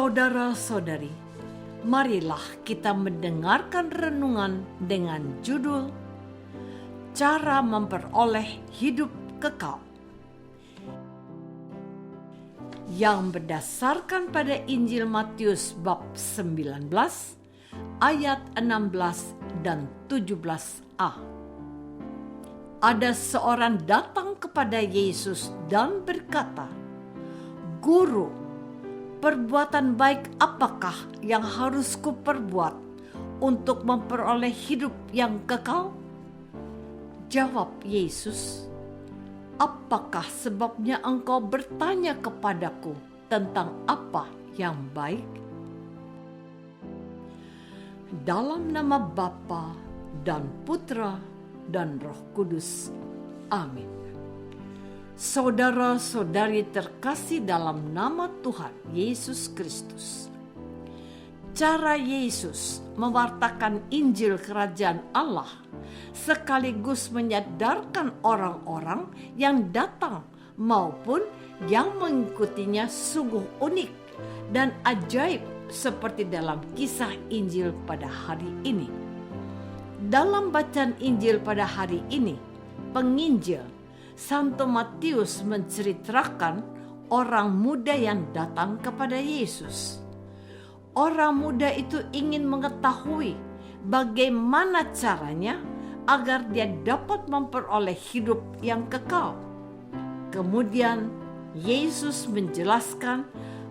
Saudara-saudari, marilah kita mendengarkan renungan dengan judul Cara Memperoleh Hidup Kekal, yang berdasarkan pada Injil Matius bab 19 ayat 16 dan 17a. Ada seorang datang kepada Yesus dan berkata, "Guru, perbuatan baik apakah yang harus kuperbuat untuk memperoleh hidup yang kekal?" Jawab Yesus, "Apakah sebabnya engkau bertanya kepadaku tentang apa yang baik?" Dalam nama Bapa dan Putra dan Roh Kudus. Amin. Saudara-saudari terkasih dalam nama Tuhan Yesus Kristus. Cara Yesus mewartakan Injil Kerajaan Allah sekaligus menyadarkan orang-orang yang datang maupun yang mengikutinya sungguh unik dan ajaib seperti dalam kisah Injil pada hari ini. Dalam bacaan Injil pada hari ini, penginjil Santo Matius menceritakan orang muda yang datang kepada Yesus. Orang muda itu ingin mengetahui bagaimana caranya agar dia dapat memperoleh hidup yang kekal. Kemudian Yesus menjelaskan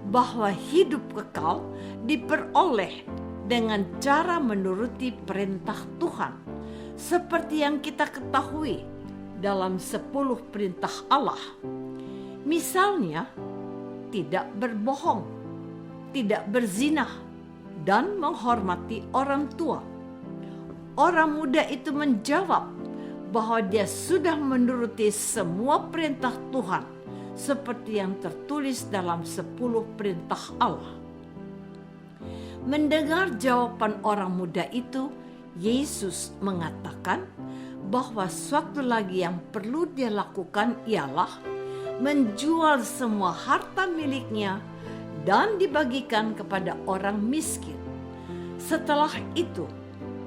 bahwa hidup kekal diperoleh dengan cara menuruti perintah Tuhan, seperti yang kita ketahui dalam 10 perintah Allah. Misalnya, tidak berbohong, tidak berzina, dan menghormati orang tua. Orang muda itu menjawab bahwa dia sudah menuruti semua perintah Tuhan seperti yang tertulis dalam 10 perintah Allah. Mendengar jawaban orang muda itu, Yesus mengatakan bahwa suatu lagi yang perlu dia lakukan ialah menjual semua harta miliknya dan dibagikan kepada orang miskin. Setelah itu,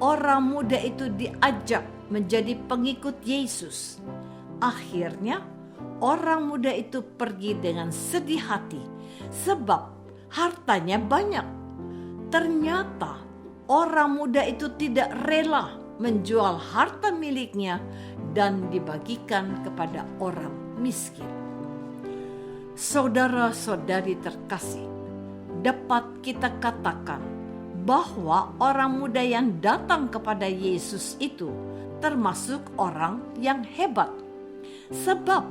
orang muda itu diajak menjadi pengikut Yesus. Akhirnya, orang muda itu pergi dengan sedih hati sebab hartanya banyak. Ternyata, orang muda itu tidak rela menjual harta miliknya dan dibagikan kepada orang miskin. Saudara-saudari terkasih, dapat kita katakan bahwa orang muda yang datang kepada Yesus itu termasuk orang yang hebat. Sebab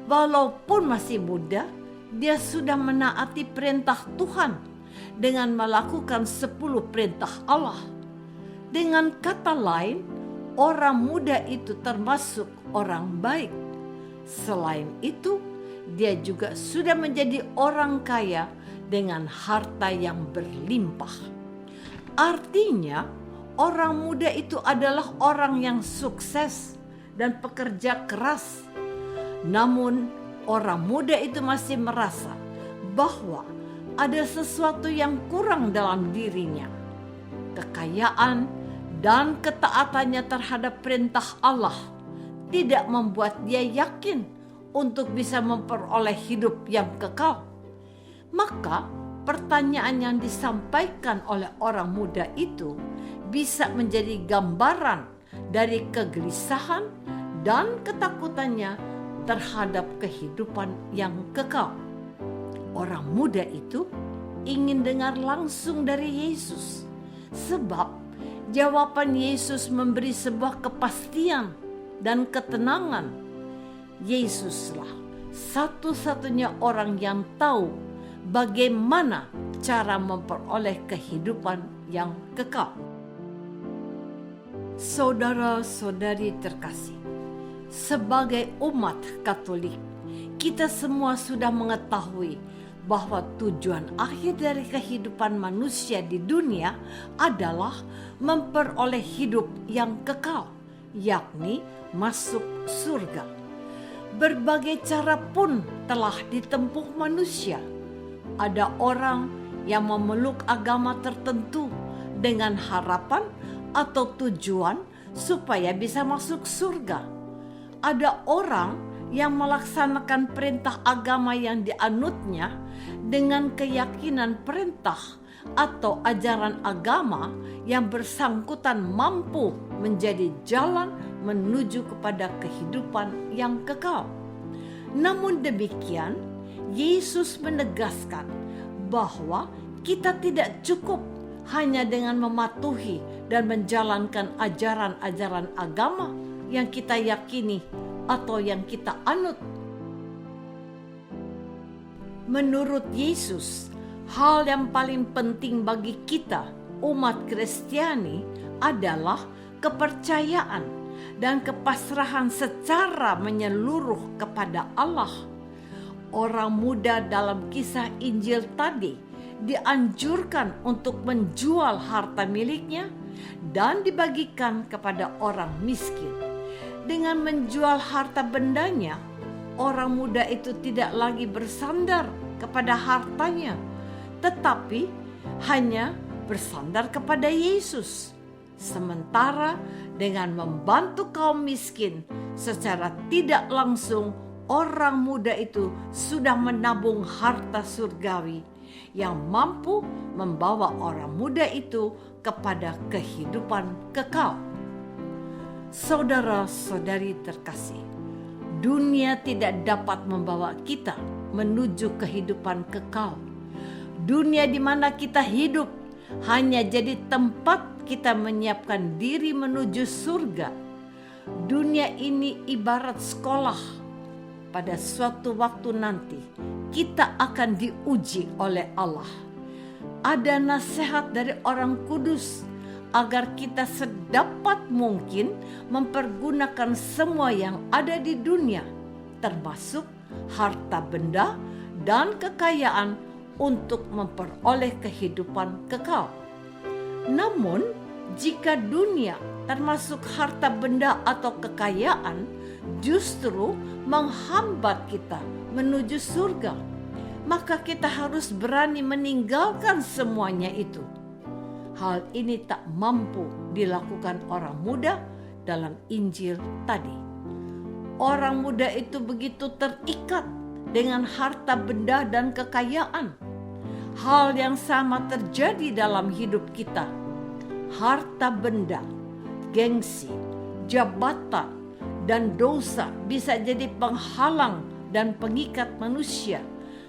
walaupun masih muda, dia sudah menaati perintah Tuhan dengan melakukan 10 perintah Allah. Dengan kata lain, orang muda itu termasuk orang baik. Selain itu, dia juga sudah menjadi orang kaya dengan harta yang berlimpah. Artinya, orang muda itu adalah orang yang sukses dan pekerja keras. Namun, orang muda itu masih merasa bahwa ada sesuatu yang kurang dalam dirinya. Kekayaan dan ketaatannya terhadap perintah Allah tidak membuat dia yakin untuk bisa memperoleh hidup yang kekal. Maka pertanyaan yang disampaikan oleh orang muda itu bisa menjadi gambaran dari kegelisahan dan ketakutannya terhadap kehidupan yang kekal. Orang muda itu ingin dengar langsung dari Yesus, sebab jawaban Yesus memberi sebuah kepastian dan ketenangan. Yesuslah satu-satunya orang yang tahu bagaimana cara memperoleh kehidupan yang kekal. Saudara-saudari terkasih, sebagai umat Katolik, kita semua sudah mengetahui bahwa tujuan akhir dari kehidupan manusia di dunia adalah memperoleh hidup yang kekal, yakni masuk surga. Berbagai cara pun telah ditempuh manusia. Ada orang yang memeluk agama tertentu dengan harapan atau tujuan supaya bisa masuk surga. Ada orang yang melaksanakan perintah agama yang dianutnya dengan keyakinan perintah atau ajaran agama yang bersangkutan mampu menjadi jalan menuju kepada kehidupan yang kekal. Namun demikian, Yesus menegaskan bahwa kita tidak cukup hanya dengan mematuhi dan menjalankan ajaran-ajaran agama yang kita yakini atau yang kita anut. Menurut Yesus, hal yang paling penting bagi kita, umat Kristiani, adalah kepercayaan dan kepasrahan secara menyeluruh kepada Allah. Orang muda dalam kisah Injil tadi dianjurkan untuk menjual harta miliknya dan dibagikan kepada orang miskin. Dengan menjual harta bendanya, orang muda itu tidak lagi bersandar kepada hartanya, tetapi hanya bersandar kepada Yesus. Sementara dengan membantu kaum miskin secara tidak langsung, orang muda itu sudah menabung harta surgawi yang mampu membawa orang muda itu kepada kehidupan kekal. Saudara-saudari terkasih, dunia tidak dapat membawa kita menuju kehidupan kekal. Dunia di mana kita hidup hanya jadi tempat kita menyiapkan diri menuju surga. Dunia ini ibarat sekolah. Pada suatu waktu nanti kita akan diuji oleh Allah. Ada nasihat dari Orang Kudus agar kita sedapat mungkin mempergunakan semua yang ada di dunia, termasuk harta benda dan kekayaan, untuk memperoleh kehidupan kekal. Namun, jika dunia, termasuk harta benda atau kekayaan, justru menghambat kita menuju surga, maka kita harus berani meninggalkan semuanya itu. Hal ini tak mampu dilakukan orang muda dalam Injil tadi. Orang muda itu begitu terikat dengan harta benda dan kekayaan. Hal yang sama terjadi dalam hidup kita. Harta benda, gengsi, jabatan, dan dosa bisa jadi penghalang dan pengikat manusia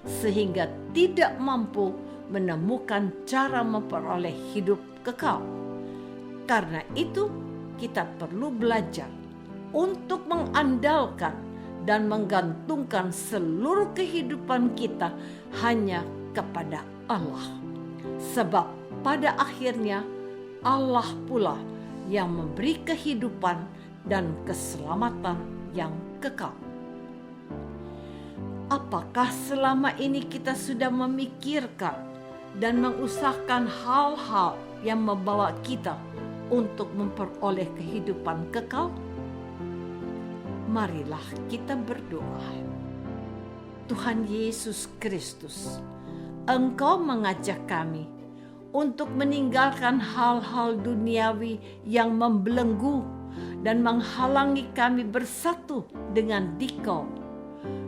sehingga tidak mampu menemukan cara memperoleh hidup kekal. Karena itu, kita perlu belajar untuk mengandalkan dan menggantungkan seluruh kehidupan kita hanya kepada Allah. Sebab pada akhirnya Allah pula yang memberi kehidupan dan keselamatan yang kekal. Apakah selama ini kita sudah memikirkan dan mengusahakan hal-hal yang membawa kita untuk memperoleh kehidupan kekal? Marilah kita berdoa. Tuhan Yesus Kristus, Engkau mengajak kami untuk meninggalkan hal-hal duniawi yang membelenggu dan menghalangi kami bersatu dengan Dikau.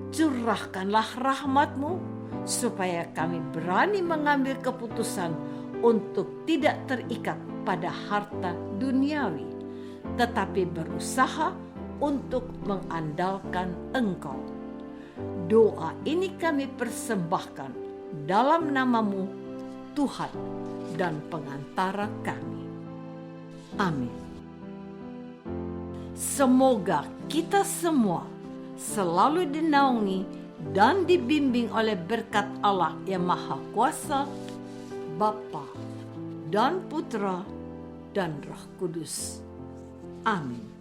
Curahkanlah rahmat-Mu supaya kami berani mengambil keputusan untuk tidak terikat pada harta duniawi, tetapi berusaha untuk mengandalkan Engkau. Doa ini kami persembahkan dalam nama-Mu, Tuhan dan pengantara kami. Amin. Semoga kita semua selalu dinaungi dan dibimbing oleh berkat Allah yang Maha Kuasa, Bapa dan Putra dan Roh Kudus. Amin.